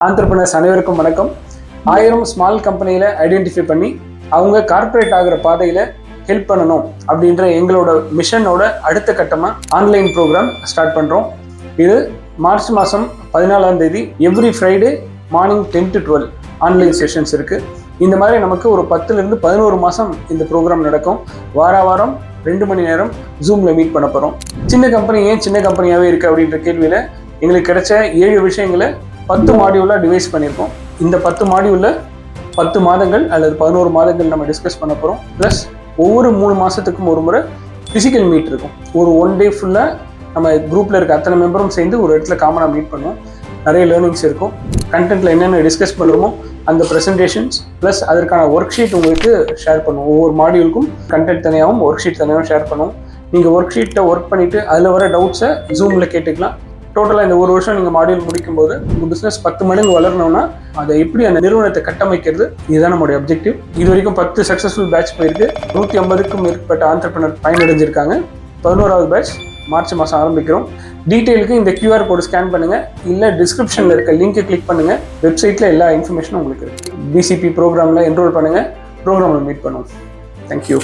Entrepreneurs அனைவருக்கும் வணக்கம். 1000 small கம்பெனியில ஐடென்டிஃபை பண்ணி அவங்க கார்பரேட் ஆகிற பாதையில ஹெல்ப் பண்ணணும் அப்படின்ற எங்களோட மிஷனோட அடுத்த கட்டமாக ஆன்லைன் ப்ரோக்ராம் ஸ்டார்ட் பண்ணுறோம். இது மார்ச் மாதம் 14ஆம் தேதி every Friday morning 10 to 12 online sessions இருக்குது. இந்த மாதிரி நமக்கு ஒரு 10லேருந்து 11 மாதம் இந்த ப்ரோக்ராம் நடக்கும். வாரம் 2 மணி நேரம் ஜூமில் மீட் பண்ண போகிறோம். சின்ன கம்பெனி ஏன் சின்ன கம்பெனியாகவே இருக்குது அப்படின்ற கேள்வியில் எங்களுக்கு கிடைச்ச 7 விஷயங்களை 10 மாடியூலாக டிவைஸ் பண்ணியிருக்கோம். இந்த 10 மாடியூலில் 10 மாதங்கள் அல்லது 11 மாதங்கள் நம்ம டிஸ்கஸ் பண்ண போகிறோம். ப்ளஸ் ஒவ்வொரு 3 மாதத்துக்கும் ஒரு முறை ஃபிசிக்கல் மீட் இருக்கும். ஒரு 1 டே ஃபுல்லாக நம்ம குரூப்பில் இருக்க அத்தனை மெம்பரும் சேர்ந்து ஒரு இடத்துல காமனாக மீட் பண்ணுவோம். நிறைய லேர்னிங்ஸ் இருக்கும். கண்டென்ட்டில் என்னென்ன டிஸ்கஸ் பண்ணுறோமோ அந்த ப்ரெசன்டேஷன்ஸ் ப்ளஸ் அதற்கான ஒர்க் ஷீட் உங்களுக்கு ஷேர் பண்ணுவோம். ஒவ்வொரு மாடியூலுக்கும் கண்டென்ட் தனியாகவும் ஒர்க் ஷீட் தனியாகவும் ஷேர் பண்ணுவோம். நீங்கள் ஒர்க் ஷீட்டை ஒர்க் பண்ணிவிட்டு அதில் வர டவுட்ஸை ஜூமில் கேட்டுக்கலாம். டோட்டலாக இந்த ஒரு வருஷம் நீங்கள் மாடியூல் முடிக்கும்போது உங்கள் பிஸ்னஸ் 10 மடங்கு வளரணும்னா அதை எப்படி அந்த நிறுவனத்தை கட்டமைக்கிறது, இதுதான் நம்மளுடைய அப்ஜெக்டிவ். இது வரைக்கும் 10 சக்ஸஸ்ஃபுல் பேட்ச் போயிருக்கு. 150க்கும் மேற்பட்ட ஆண்டர்பிரினர் பயனடைஞ்சிருக்காங்க. 11வது பேட்ச் மார்ச் மாதம் ஆரம்பிக்கிறோம். டீட்டெயிலுக்கு இந்த QR கோடு ஸ்கேன் பண்ணுங்கள், இல்லை டிஸ்கிரிப்ஷனில் இருக்க லிங்க்கை கிளிக் பண்ணுங்கள். வெப்சைட்டில் எல்லா இன்ஃபர்மேஷனும் உங்களுக்கு இருக்குது. BCP ப்ரோக்ராமில் என்ரோல் பண்ணுங்கள். ப்ரோக்ராமில் மீட் பண்ணுவோம். தேங்க்யூ.